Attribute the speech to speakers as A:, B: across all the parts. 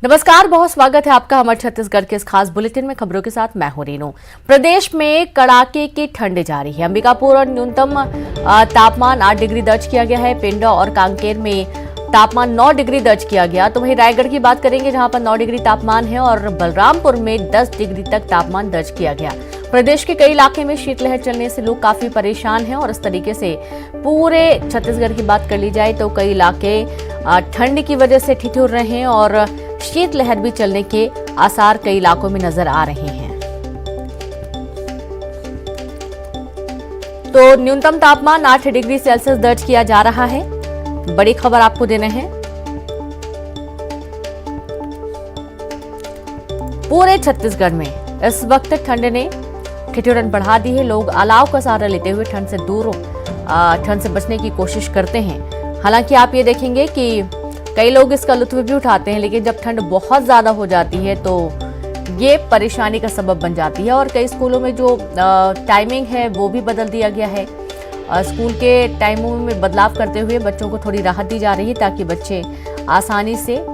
A: नमस्कार, बहुत स्वागत है आपका हमारे छत्तीसगढ़ के इस खास बुलेटिन में। खबरों के साथ मैं हूं रीनू। प्रदेश में कड़ाके की ठंड जारी है। अंबिकापुर और न्यूनतम तापमान 8 डिग्री दर्ज किया गया है। पेंड्रा और कांकेर में तापमान 9 डिग्री दर्ज किया गया। तो वहीं रायगढ़ की बात करेंगे, जहां पर 9 डिग्री तापमान है, और बलरामपुर में 10 डिग्री तक तापमान दर्ज किया गया। प्रदेश के कई इलाके में शीतलहर चलने से लोग काफी परेशान हैं, और इस तरीके से पूरे छत्तीसगढ़ की बात कर ली जाए तो कई इलाके ठंड की वजह से ठिठुर रहे हैं, और शीतलहर भी चलने के आसार कई इलाकों में नजर आ रहे हैं। तो न्यूनतम तापमान 8 डिग्री सेल्सियस दर्ज किया जा रहा है। बड़ी खबर आपको देने हैं। पूरे छत्तीसगढ़ में इस वक्त ठंड ने ठिठुरन बढ़ा दी है। लोग अलाव का सहारा लेते हुए ठंड से बचने की कोशिश करते हैं। हालांकि आप ये देखेंगे कि कई लोग इसका लुत्फ भी उठाते हैं, लेकिन जब ठंड बहुत ज्यादा हो जाती है तो ये परेशानी का सबब बन जाती है। और कई स्कूलों में जो टाइमिंग है वो भी बदल दिया गया है। स्कूल के टाइमों में बदलाव करते हुए बच्चों को थोड़ी राहत दी जा रही है, ताकि बच्चे आसानी से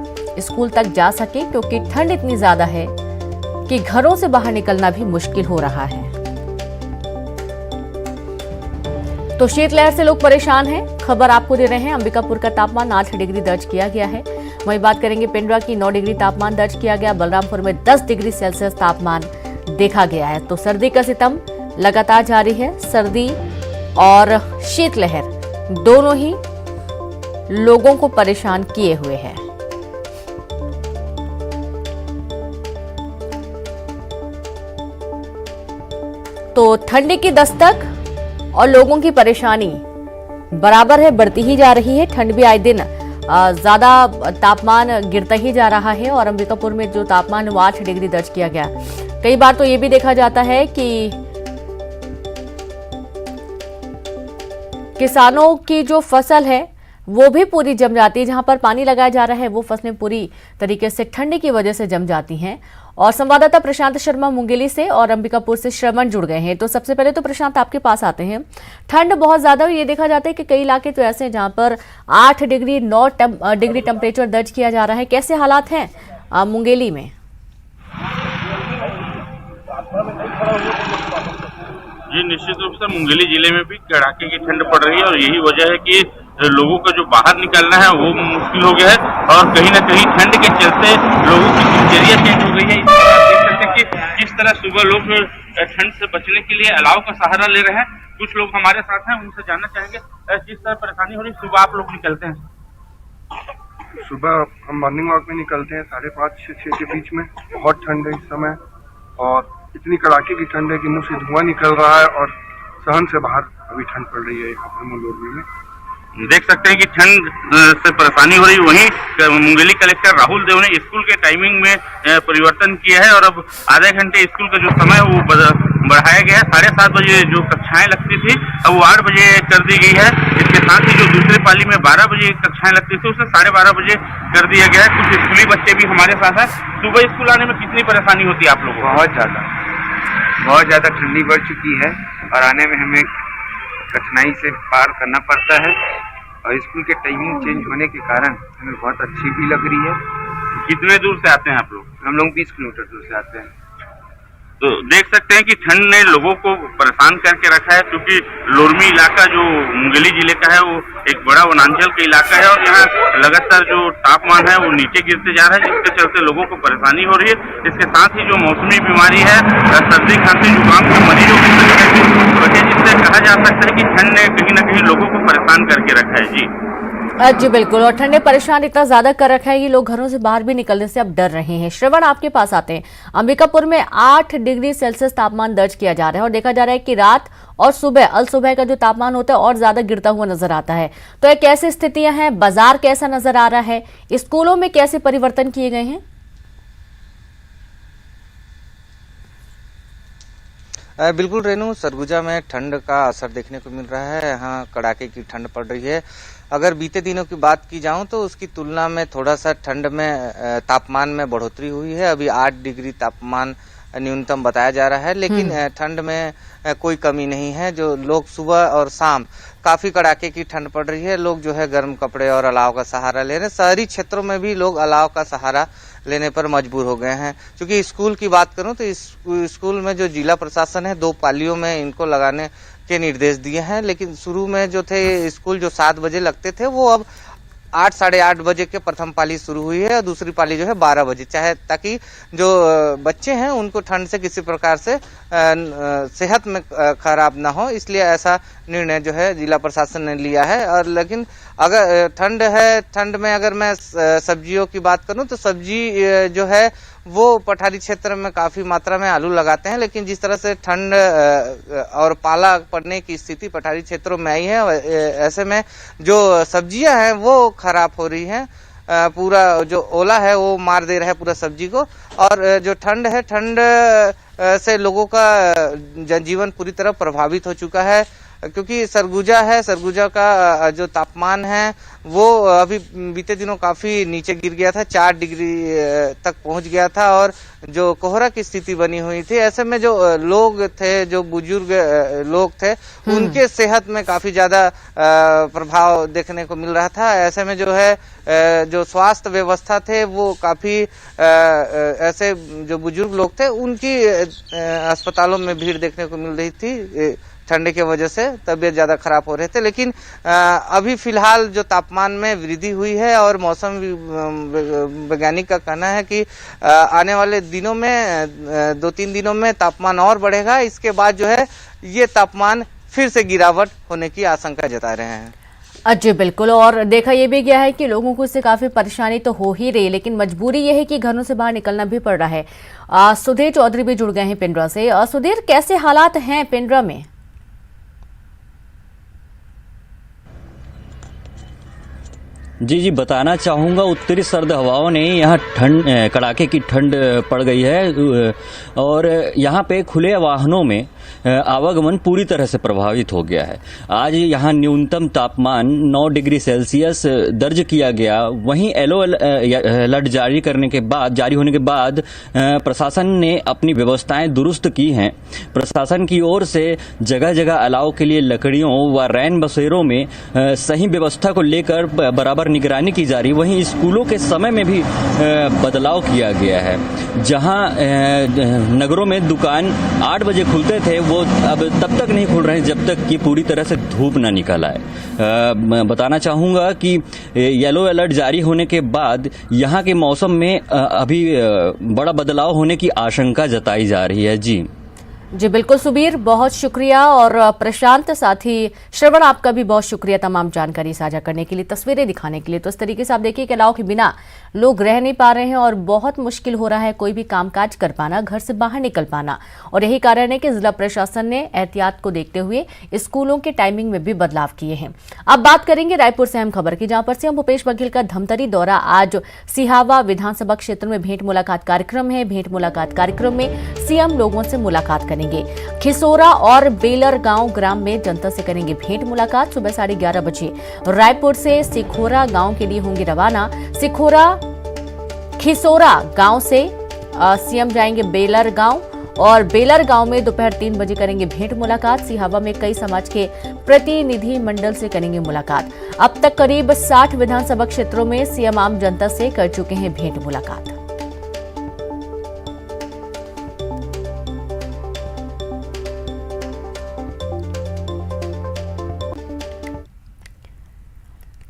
A: स्कूल तक जा सके, क्योंकि ठंड इतनी ज्यादा है कि घरों से बाहर निकलना भी मुश्किल हो रहा है। तो शीतलहर से लोग परेशान हैं। खबर आपको दे रहे हैं, अंबिकापुर का तापमान 8 डिग्री दर्ज किया गया है। वहीं बात करेंगे, पेंड्रा की 9 डिग्री तापमान दर्ज किया गया। बलरामपुर में 10 डिग्री सेल्सियस तापमान देखा गया है। तो सर्दी का सितम लगातार जारी है। सर्दी और शीतलहर दोनों ही लोगों को परेशान किए हुए हैं। तो ठंडी की दस्तक और लोगों की परेशानी बराबर है, बढ़ती ही जा रही है। ठंड भी आए दिन ज्यादा तापमान गिरता ही जा रहा है, और अंबिकापुर में जो तापमान वो 8 डिग्री दर्ज किया गया। कई बार तो ये भी देखा जाता है कि किसानों की जो फसल है वो भी पूरी जम जाती है। जहां पर पानी लगाया जा रहा है वो फसलें पूरी तरीके से ठंडी की वजह से जम जाती हैं। और संवाददाता प्रशांत शर्मा मुंगेली से और अंबिकापुर से श्रवण जुड़ गए हैं। तो सबसे पहले तो प्रशांत, आपके पास आते हैं। ठंड बहुत ज्यादा, ये देखा जाता है कि कई इलाके तो ऐसे हैं जहां पर 8 डिग्री 9 डिग्री टेम्परेचर दर्ज किया जा रहा है। कैसे हालात हैं मुंगेली में?
B: जी, निश्चित रूप से मुंगेली जिले में भी कड़ाके की ठंड पड़ रही है, और यही वजह है कि लोगों का जो बाहर निकलना है वो मुश्किल हो गया है। और कहीं ना कहीं ठंड के चलते लोगों की दिनचर्या चेंज हो गई है। इस तरह आप देख सकते हैं कि किस तरह सुबह लोग ठंड से बचने के लिए अलाव का सहारा ले रहे हैं। कुछ लोग हमारे साथ हैं, उनसे जानना चाहेंगे किस तरह परेशानी हो रही है। सुबह आप लोग निकलते हैं?
C: सुबह हम मॉर्निंग वॉक में निकलते हैं 5:30 से 6 के बीच में। बहुत ठंड है इस समय, और इतनी कड़ाके की ठंड है कि मुंह से धुआं निकल रहा है, और सहन से बाहर अभी ठंड पड़ रही है यहाँ पर मुंगेली में।
B: देख सकते हैं कि ठंड से परेशानी हो रही है। वहीं मुंगेली कलेक्टर राहुल देव ने स्कूल के टाइमिंग में परिवर्तन किया है, और अब आधे घंटे स्कूल का जो समय है वो बढ़ाया गया है। 7:30 बजे जो कक्षाएं लगती थी अब वो 8 बजे कर दी गई है। इसके साथ ही जो दूसरी पाली में 12 बजे कक्षाएं लगती थी उसे 12:30 बजे कर दिया गया है। कुछ स्कूली बच्चे भी हमारे साथ हैं। सुबह स्कूल आने में कितनी परेशानी होती है आप लोगों को?
D: बहुत ज्यादा ठंडी बढ़ चुकी है, और आने में हमें कठिनाई से पार करना पड़ता है। और स्कूल के टाइमिंग चेंज होने के कारण हमें बहुत अच्छी भी लग रही है।
B: कितने दूर से आते हैं आप लोग?
D: हम लोग 20 किलोमीटर दूर से आते हैं।
B: तो देख सकते हैं कि ठंड ने लोगों को परेशान करके रखा है, क्योंकि लोरमी इलाका जो मुंगेली जिले का है वो एक बड़ा वनांचल का इलाका है, और यहाँ लगातार जो तापमान है वो नीचे गिरते जा रहा है, जिसके चलते लोगों को परेशानी हो रही है। इसके साथ ही जो मौसमी बीमारी है, सर्दी खांसी जुकाम के मरीजों की संख्या भी वजह, जिससे कहा जा सकता है कि ठंड ने कहीं ना कहीं लोगों को परेशान करके रखा है।
A: जी बिल्कुल, और ठंड ने परेशान इतना ज्यादा कर रखा है कि लोग घरों से बाहर भी निकलने से अब डर रहे हैं। श्रवण, आपके पास आते हैं। अंबिकापुर में 8 डिग्री सेल्सियस तापमान दर्ज किया जा रहा है, और देखा जा रहा है कि रात और सुबह अल सुबह का जो तापमान होता है और ज्यादा गिरता हुआ नजर आता है। तो ये कैसी स्थितियां हैं? बाजार कैसा नजर आ रहा है? स्कूलों में कैसे परिवर्तन किए गए हैं?
E: बिल्कुल रेनू, सरगुजा में ठंड का असर देखने को मिल रहा है। यहाँ कड़ाके की ठंड पड़ रही है। अगर बीते दिनों की बात की जाऊं तो उसकी तुलना में थोड़ा सा ठंड में तापमान में बढ़ोतरी हुई है। अभी 8 डिग्री तापमान न्यूनतम बताया जा रहा है, लेकिन ठंड में कोई कमी नहीं है। जो लोग सुबह और शाम काफी कड़ाके की ठंड पड़ रही है, लोग जो है गर्म कपड़े और अलाव का सहारा ले रहे हैं। शहरी क्षेत्रों में भी लोग अलाव का सहारा लेने पर मजबूर हो गए हैं। क्योंकि स्कूल की बात करूं तो स्कूल में जो जिला प्रशासन है 2 पालियों में इनको लगाने के निर्देश दिए हैं, लेकिन शुरू में जो थे स्कूल जो 7 बजे लगते थे वो अब 8 साढ़े 8 बजे के प्रथम पाली शुरू हुई है और दूसरी पाली जो है 12 बजे, चाहे ताकि जो बच्चे हैं उनको ठंड से किसी प्रकार से सेहत में खराब ना हो, इसलिए ऐसा निर्णय जो है जिला प्रशासन ने लिया है। और लेकिन अगर ठंड है, ठंड में अगर मैं सब्जियों की बात करूं तो सब्जी जो है वो पठारी क्षेत्र में काफी मात्रा में आलू लगाते हैं, लेकिन जिस तरह से ठंड और पाला पड़ने की स्थिति पठारी क्षेत्रों में आई है, ऐसे में जो सब्जियां हैं वो खराब हो रही हैं। पूरा जो ओला है वो मार दे रहा है पूरा सब्जी को। और जो ठंड है, ठंड से लोगों का जनजीवन पूरी तरह प्रभावित हो चुका है। क्योंकि सरगुजा है, सरगुजा का जो तापमान है वो अभी बीते दिनों काफी नीचे गिर गया था, 4 डिग्री तक पहुंच गया था और जो कोहरा की स्थिति बनी हुई थी, ऐसे में जो लोग थे, जो बुजुर्ग लोग थे, उनके सेहत में काफी ज्यादा प्रभाव देखने को मिल रहा था। ऐसे में जो है जो स्वास्थ्य व्यवस्था थे वो काफी ऐसे जो बुजुर्ग लोग थे उनकी अस्पतालों में भीड़ देखने को मिल रही थी। ठंड की वजह से तबीयत ज्यादा खराब हो रहे थे, लेकिन अभी फिलहाल जो तापमान में वृद्धि हुई है और मौसम वैज्ञानिक का कहना है कि आने वाले दिनों में 2-3 दिनों में तापमान और बढ़ेगा। इसके बाद जो है ये तापमान फिर से गिरावट होने की आशंका जता रहे हैं।
A: जी बिल्कुल, और देखा यह भी गया है कि लोगों को इससे काफी परेशानी तो हो ही रही, लेकिन मजबूरी यह है कि घरों से बाहर निकलना भी पड़ रहा है। सुधीर चौधरी भी जुड़ गए हैं पिंडरा से। सुधीर, कैसे हालात हैं पिंडरा में?
F: जी बताना चाहूँगा, उत्तरी सर्द हवाओं ने यहाँ कड़ाके की ठंड पड़ गई है और यहाँ पे खुले वाहनों में आवागमन पूरी तरह से प्रभावित हो गया है। आज यहाँ न्यूनतम तापमान 9 डिग्री सेल्सियस दर्ज किया गया। वहीं येलो अलर्ट जारी होने के बाद प्रशासन ने अपनी व्यवस्थाएं दुरुस्त की हैं। प्रशासन की ओर से जगह जगह अलाव के लिए लकड़ियों व रैन बसेरों में सही व्यवस्था को लेकर बराबर निगरानी की जा रही। वहीं स्कूलों के समय में भी बदलाव किया गया है। जहां नगरों में दुकान 8 बजे खुलते थे वो अब तब तक नहीं खुल रहे हैं जब तक कि पूरी तरह से धूप ना निकल आए। मैं बताना चाहूँगा कि येलो अलर्ट जारी होने के बाद यहाँ के मौसम में अभी बड़ा बदलाव होने की आशंका जताई जा रही है। जी
A: बिल्कुल सुबीर, बहुत शुक्रिया। और प्रशांत, साथ ही श्रवण, आपका भी बहुत शुक्रिया तमाम जानकारी साझा करने के लिए, तस्वीरें दिखाने के लिए। तो इस तरीके से आप देखिए कि अलाव के बिना लोग रह नहीं पा रहे हैं और बहुत मुश्किल हो रहा है कोई भी कामकाज कर पाना, घर से बाहर निकल पाना। और यही कारण है कि जिला प्रशासन ने एहतियात को देखते हुए स्कूलों के टाइमिंग में भी बदलाव किए हैं। अब बात करेंगे रायपुर से अहम खबर की, जहां पर सीएम भूपेश बघेल का धमतरी दौरा। आज सिहावा विधानसभा क्षेत्र में भेंट मुलाकात कार्यक्रम है। भेंट मुलाकात कार्यक्रम में सीएम लोगों से मुलाकात करेंगे। खिसोरा और बेलर गांव ग्राम में जनता से करेंगे भेंट मुलाकात। सुबह 11:30 बजे रायपुर से सिखोरा गांव के लिए होंगे रवाना। खिसोरा गांव से सीएम जाएंगे बेलर गांव और बेलर गांव में दोपहर 3 बजे करेंगे भेंट मुलाकात। सिहावा में कई समाज के प्रतिनिधि मंडल से करेंगे मुलाकात। अब तक करीब 60 विधानसभा क्षेत्रों में सीएम आम जनता से कर चुके हैं भेंट मुलाकात।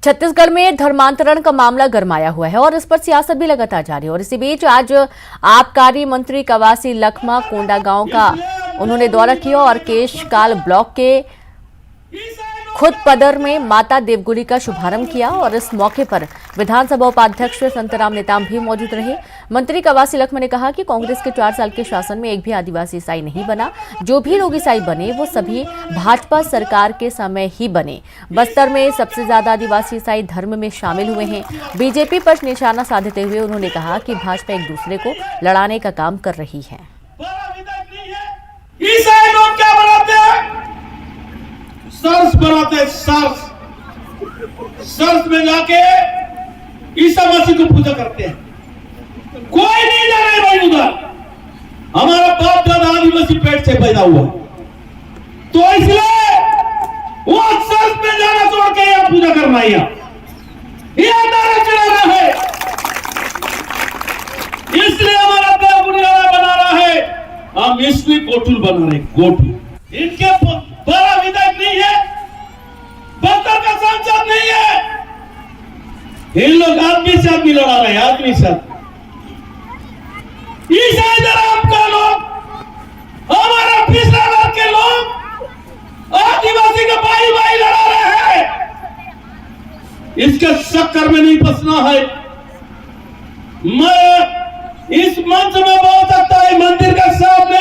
A: छत्तीसगढ़ में धर्मांतरण का मामला गरमाया हुआ है और इस पर सियासत भी लगातार जारी है। और इसी बीच आज आबकारी मंत्री कवासी लखमा कोंडागांव का उन्होंने दौरा किया और केशकाल ब्लॉक के खुदपदर में माता देवगुड़ी का शुभारंभ किया। और इस मौके पर विधानसभा उपाध्यक्ष संतराम नेताम भी मौजूद रहे। मंत्री कवासी लखमा ने कहा कि कांग्रेस के 4 साल के शासन में एक भी आदिवासी ईसाई नहीं बना। जो भी लोग ईसाई बने वो सभी भाजपा सरकार के समय ही बने। बस्तर में सबसे ज्यादा आदिवासी ईसाई धर्म में शामिल हुए हैं। बीजेपी पर निशाना साधते हुए उन्होंने कहा कि भाजपा एक दूसरे को लड़ाने का काम कर रही है।
G: ईसाई लोग क्या बनाते हैं? सर्स बनाते हैं। सर्स में जाके ईसा मसीह को पूजा करते हैं। कोई नहीं जा रहा है भाई उधर। हमारा बाप दादा आदिवासी पेट से पैदा हुआ, तो इसलिए वो अक्सर में जाना छोड़ के यहाँ पूजा करना है, ये नारा चलाना है। इसलिए हमारा देव बुनियादा बना रहा है, हम इसलिए कोटुल बना रहे, कोटुल। इनके बड़ा विधायक नहीं है, बस्तर का सांसद नहीं है, इन लोग आदमी से आदमी लड़ा रहे, आदमी से ईसाई धर्म का लोग, हमारा पिछड़ा वर्ग के लोग आदिवासी के भाई भाई लड़ा रहे हैं। इसके चक्कर में नहीं फंसना है। मैं इस मंच में बोल सकता है मंदिर के सामने।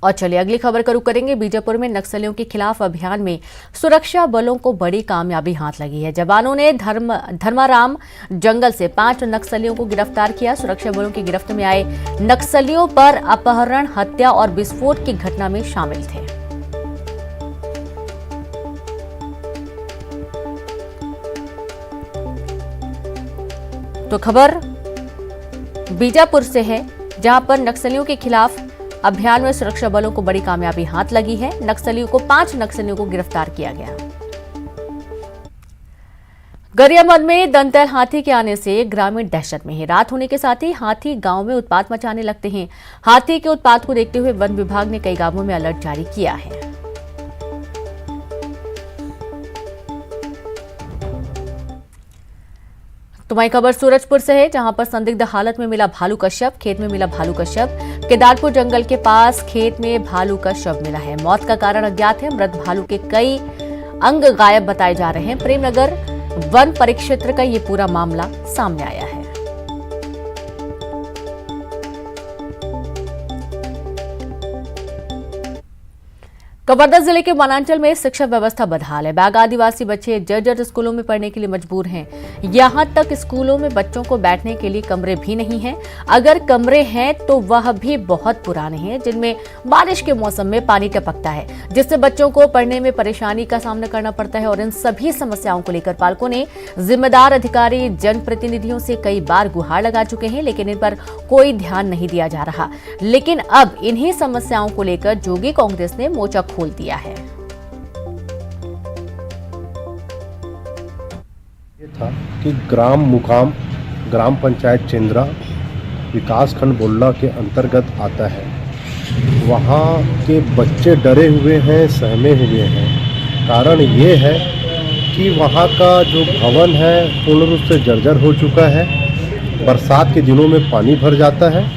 A: और चलिए अगली खबर का रुख करेंगे। बीजापुर में नक्सलियों के खिलाफ अभियान में सुरक्षा बलों को बड़ी कामयाबी हाथ लगी है। जवानों ने धर्माराम जंगल से 5 नक्सलियों को गिरफ्तार किया। सुरक्षा बलों की गिरफ्त में आए नक्सलियों पर अपहरण, हत्या और विस्फोट की घटना में शामिल थे। तो खबर बीजापुर से है, जहां पर नक्सलियों के खिलाफ अभियान में सुरक्षा बलों को बड़ी कामयाबी हाथ लगी है। नक्सलियों को 5 नक्सलियों को गिरफ्तार किया गया। गरियाबंद में दंतैल हाथी के आने से ग्रामीण दहशत में है। रात होने के साथ ही हाथी गांव में उत्पात मचाने लगते हैं। हाथी के उत्पात को देखते हुए वन विभाग ने कई गांवों में अलर्ट जारी किया है। तो वही खबर सूरजपुर से है, जहां पर संदिग्ध हालत में मिला भालू का शव। खेत में मिला भालू का शव। केदारपुर जंगल के पास खेत में भालू का शव मिला है। मौत का कारण अज्ञात है। मृत भालू के कई अंग गायब बताए जा रहे हैं। प्रेमनगर वन परिक्षेत्र का ये पूरा मामला सामने आया है। कवर्धा जिले के वनांचल में शिक्षा व्यवस्था बदहाल है। बाग आदिवासी बच्चे जर्जर स्कूलों में पढ़ने के लिए मजबूर हैं। यहां तक स्कूलों में बच्चों को बैठने के लिए कमरे भी नहीं हैं। अगर कमरे हैं तो वह भी बहुत पुराने हैं, जिनमें बारिश के मौसम में पानी टपकता है, जिससे बच्चों को पढ़ने में परेशानी का सामना करना पड़ता है। और इन सभी समस्याओं को लेकर पालकों ने जिम्मेदार अधिकारी, जनप्रतिनिधियों से कई बार गुहार लगा चुके हैं, लेकिन इन पर कोई ध्यान नहीं दिया जा रहा। लेकिन अब इन्हीं समस्याओं को लेकर जोगी कांग्रेस ने मोर्चा खोल दिया है।
H: ये था कि ग्राम मुकाम ग्राम पंचायत चेंद्रा विकासखंड बोल्ला के अंतर्गत आता है। वहाँ के बच्चे डरे हुए हैं, सहमे हुए हैं। कारण ये है कि वहाँ का जो भवन है पूर्ण रूप से जर्जर हो चुका है। बरसात के दिनों में पानी भर जाता है।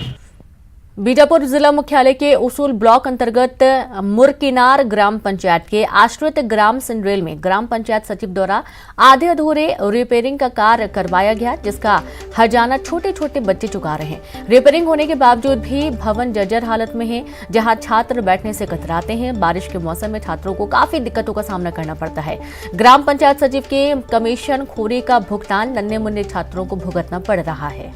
A: बीजापुर जिला मुख्यालय के उसूल ब्लॉक अंतर्गत मुरकिनार ग्राम पंचायत के आश्रित ग्राम सिंड्रेल में ग्राम पंचायत सचिव द्वारा आधे अधूरे रिपेयरिंग का कार्य करवाया गया, जिसका हर्जाना छोटे छोटे बच्चे चुका रहे हैं। रिपेयरिंग होने के बावजूद भी भवन जर्जर हालत में है, जहां छात्र बैठने से कतराते हैं। बारिश के मौसम में छात्रों को काफी दिक्कतों का सामना करना पड़ता है। ग्राम पंचायत सचिव के कमीशन खोरी का भुगतान नन्हे मुन्ने छात्रों को भुगतना पड़ रहा है।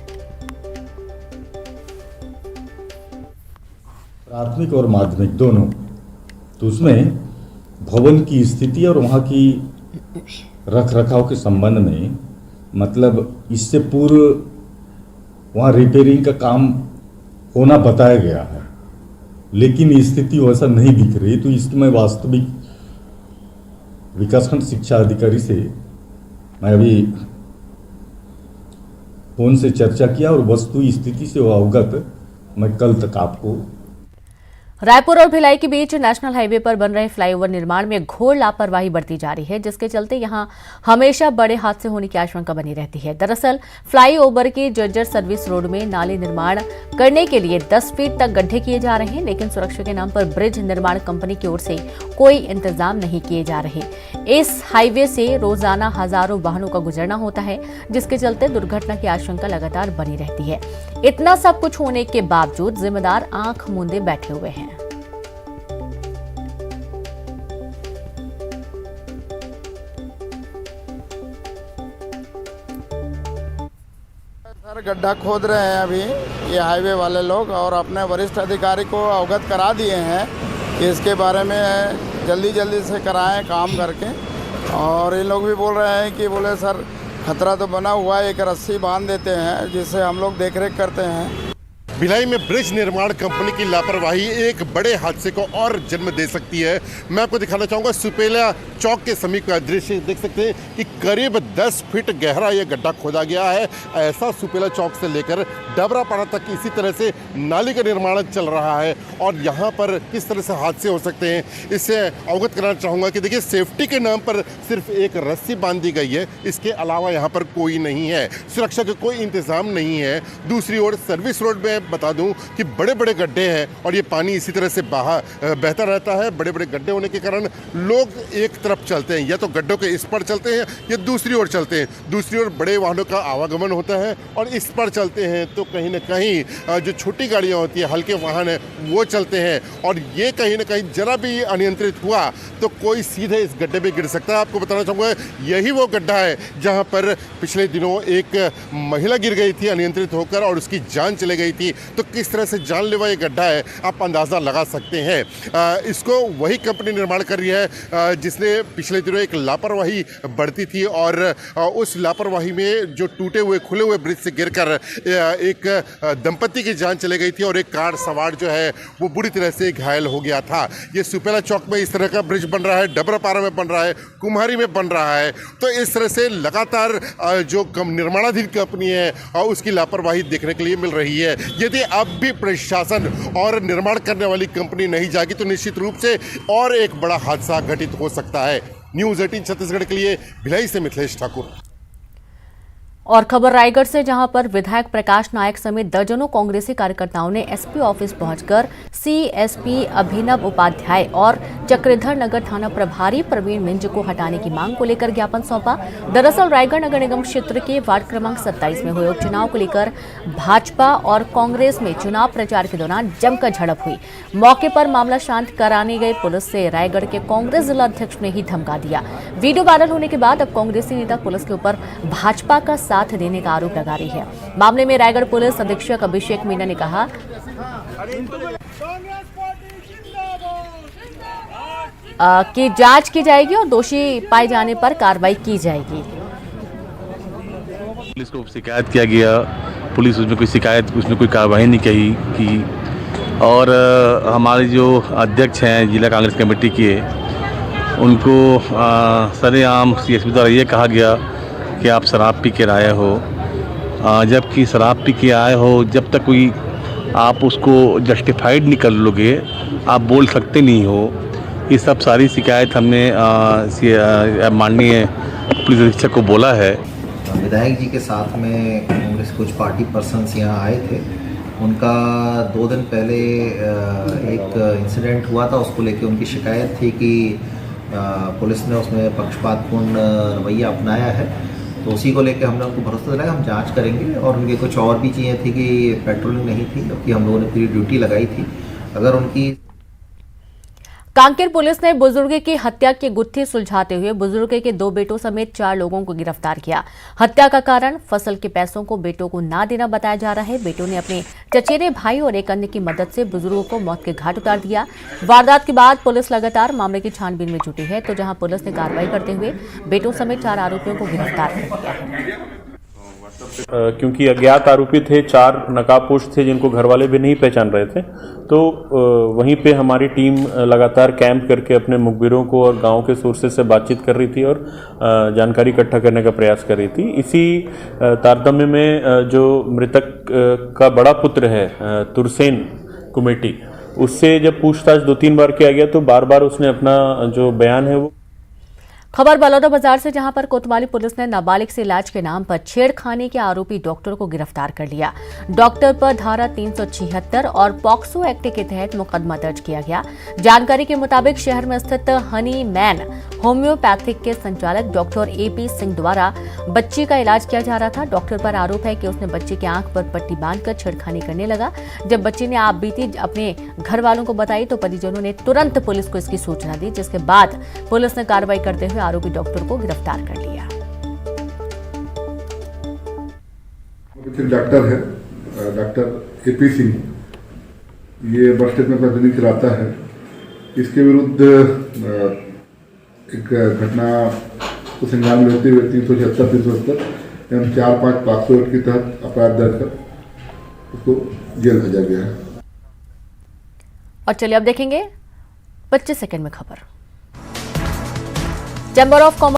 I: प्राथमिक और माध्यमिक दोनों, तो उसमें भवन की स्थिति और वहाँ की रख रखाव के संबंध में, मतलब इससे पूर्व वहाँ रिपेयरिंग का काम होना बताया गया है, लेकिन स्थिति वैसा नहीं दिख रही। तो इसकी मैं वास्तविक विकासखंड शिक्षा अधिकारी से मैं अभी फोन से चर्चा किया और वस्तु स्थिति से वो अवगत मैं कल तक आपको।
A: रायपुर और भिलाई के बीच नेशनल हाईवे पर बन रहे फ्लाईओवर निर्माण में घोर लापरवाही बरती जा रही है, जिसके चलते यहां हमेशा बड़े हादसे होने की आशंका बनी रहती है। दरअसल फ्लाईओवर की जर्जर सर्विस रोड में नाले निर्माण करने के लिए 10 फीट तक गड्ढे किए जा रहे हैं, लेकिन सुरक्षा के नाम पर ब्रिज निर्माण कंपनी की ओर से कोई इंतजाम नहीं किए जा रहे। इस हाईवे से रोजाना हजारों वाहनों का गुजरना होता है, जिसके चलते दुर्घटना की आशंका लगातार बनी रहती है। इतना सब कुछ होने के बावजूद जिम्मेदार आंख मूंदे बैठे हुए हैं।
J: गड्ढा खोद रहे हैं अभी ये हाईवे वाले लोग, और अपने वरिष्ठ अधिकारी को अवगत करा दिए हैं कि इसके बारे में जल्दी से कराएं काम करके। और ये लोग भी बोल रहे हैं कि बोले सर खतरा तो बना हुआ है, एक रस्सी बांध देते हैं जिससे हम लोग देखरेख करते हैं।
K: भिलाई में ब्रिज निर्माण कंपनी की लापरवाही एक बड़े हादसे को और जन्म दे सकती है। मैं आपको दिखाना चाहूँगा सुपेला चौक के समीप का दृश्य देख सकते हैं कि करीब 10 फीट गहरा यह गड्ढा खोदा गया है। ऐसा सुपेला चौक से लेकर डबरापाड़ा तक इसी तरह से नाली का निर्माण चल रहा है और यहाँ पर किस तरह से हादसे हो सकते हैं इससे अवगत कराना चाहूँगा कि देखिए सेफ्टी के नाम पर सिर्फ एक रस्सी बांधी गई है, इसके अलावा यहाँ पर कोई नहीं है, सुरक्षा का कोई इंतजाम नहीं है। दूसरी ओर सर्विस रोड में बता दूं कि बड़े बड़े गड्ढे हैं और ये पानी इसी तरह से बहता रहता है। बड़े बड़े गड्ढे होने के कारण लोग एक तरफ चलते हैं, या तो गड्ढों के इस पर चलते हैं या दूसरी ओर चलते हैं। दूसरी ओर बड़े वाहनों का आवागमन होता है और इस पर चलते हैं तो कहीं ना कहीं जो छोटी गाड़ियाँ होती है, हल्के वाहन है, वो चलते हैं और ये कहीं ना कहीं जरा भी अनियंत्रित हुआ तो कोई सीधे इस गड्ढे में गिर सकता है। आपको बताना चाहूँगा यही वो गड्ढा है जहाँ पर पिछले दिनों एक महिला गिर गई थी अनियंत्रित होकर और उसकी जान चले गई थी। तो किस तरह से जानलेवा ये गड्ढा है आप अंदाज़ा लगा सकते हैं। इसको वही कंपनी निर्माण कर रही है जिसने पिछले दिनों एक लापरवाही बरती थी और उस लापरवाही में जो टूटे हुए खुले हुए ब्रिज से गिरकर एक दंपति की जान चले गई थी और एक कार सवार जो है वो बुरी तरह से घायल हो गया था। ये सुपेला चौक में इस तरह का ब्रिज बन रहा है, डबरापाड़ा में बन रहा है, कुम्हारी में बन रहा है। तो इस तरह से लगातार जो निर्माणाधीन कंपनी है उसकी लापरवाही देखने के लिए मिल रही है। यदि अब भी प्रशासन और निर्माण करने वाली कंपनी नहीं जागी तो निश्चित रूप से और एक बड़ा हादसा घटित हो सकता है। न्यूज़ 18 छत्तीसगढ़ के लिए भिलाई से मिथिलेश ठाकुर।
A: और खबर रायगढ़ से, जहां पर विधायक प्रकाश नायक समेत दर्जनों कांग्रेसी कार्यकर्ताओं ने एसपी ऑफिस पहुंचकर सीएसपी अभिनव उपाध्याय और चक्रधर नगर थाना प्रभारी प्रवीण मिंज को हटाने की मांग को लेकर ज्ञापन सौंपा। दरअसल रायगढ़ नगर निगम क्षेत्र के वार्ड क्रमांक 27 में हुए उपचुनाव को लेकर भाजपा और कांग्रेस में चुनाव प्रचार के दौरान जमकर झड़प हुई। मौके पर मामला शांत कराने गए पुलिस से रायगढ़ के कांग्रेस जिला अध्यक्ष ने ही धमका दिया। वीडियो वायरल होने के बाद अब कांग्रेसी नेता पुलिस के ऊपर भाजपा का साथ देने का आरोप लगा रही है। मामले में रायगढ़ पुलिस अधीक्षक अभिषेक मीना ने कहा कि जांच की जाएगी और दोषी पाए जाने पर कार्रवाई की जाएगी।
L: पुलिस को शिकायत किया गया, पुलिस उसमें कोई कार्रवाई नहीं की और हमारे जो अध्यक्ष हैं जिला कांग्रेस कमेटी के, उनको सरेआम सीएसपी द्वारा ये कहा गया कि आप शराब पी के आए हो, जबकि शराब पी के आए हो जब तक कोई आप उसको जस्टिफाइड नहीं कर लोगे आप बोल सकते नहीं हो। ये सब सारी शिकायत हमने माननीय पुलिस अधीक्षक को बोला है।
M: विधायक जी के साथ में कांग्रेस कुछ पार्टी पर्सन्स यहाँ आए थे। उनका 2 दिन पहले एक इंसिडेंट हुआ था, उसको लेके उनकी शिकायत थी कि पुलिस ने उसमें पक्षपातपूर्ण रवैया अपनाया है। तो उसी को लेकर हमने उनको भरोसा दिलाया हम जांच करेंगे। और उनके कुछ और भी चीज़ें थी कि पेट्रोलिंग नहीं थी, जबकि हम लोगों ने पूरी ड्यूटी लगाई थी। अगर उनकी
A: कांकेर पुलिस ने बुजुर्ग की हत्या की गुत्थी सुलझाते हुए बुजुर्ग के 2 बेटों समेत 4 लोगों को गिरफ्तार किया। हत्या का कारण फसल के पैसों को बेटों को ना देना बताया जा रहा है। बेटों ने अपने चचेरे भाई और एक अन्य की मदद से बुजुर्गों को मौत के घाट उतार दिया। वारदात के बाद पुलिस लगातार मामले की छानबीन में जुटी है, तो जहां पुलिस ने कार्रवाई करते हुए बेटों समेत 4 आरोपियों को गिरफ्तार कर लिया है।
N: क्योंकि अज्ञात आरोपी थे, 4 नकाबपोश थे जिनको घर वाले भी नहीं पहचान रहे थे, तो वहीं पे हमारी टीम लगातार कैंप करके अपने मुखबिरों को और गांव के सोर्सेज से बातचीत कर रही थी और जानकारी इकट्ठा करने का प्रयास कर रही थी। इसी तारतम्य में जो मृतक का बड़ा पुत्र है तुरसेन कुमेटी, उससे जब पूछताछ 2-3 बार किया गया तो बार बार उसने अपना जो बयान है वो।
A: खबर बलौदाबाजार से, जहां पर कोतवाली पुलिस ने नाबालिग से इलाज के नाम पर छेड़खानी के आरोपी डॉक्टर को गिरफ्तार कर लिया। डॉक्टर पर धारा 376 और पॉक्सो एक्ट के तहत मुकदमा दर्ज किया गया। जानकारी के मुताबिक शहर में स्थित हनी मैन होम्योपैथिक के संचालक डॉक्टर एपी सिंह द्वारा बच्ची का इलाज किया जा रहा था। डॉक्टर पर आरोप है कि उसने बच्ची की आंख पर पट्टी बांधकर छेड़खानी करने लगा। जब बच्ची ने आप बीती अपने घर वालों को बताई तो परिजनों ने तुरंत पुलिस को इसकी सूचना दी, जिसके बाद पुलिस ने कार्रवाई करते हुए आरोपी डॉक्टर को गिरफ्तार कर लिया।
C: डॉक्टर है डॉक्टर एपी सिंह, ये बस स्टैंड में अपना क्लिनिक चलाता है। इसके विरुद्ध एक घटना को संज्ञान में लेते हुए 376, 370 एवं 4-5 पॉक्सो एक्ट के तहत अपराध दर्ज कर उसको
O: जेल भेजा गया है।
A: और चलिए अब देखेंगे 25 सेकंड में खबर। Chamber of commerce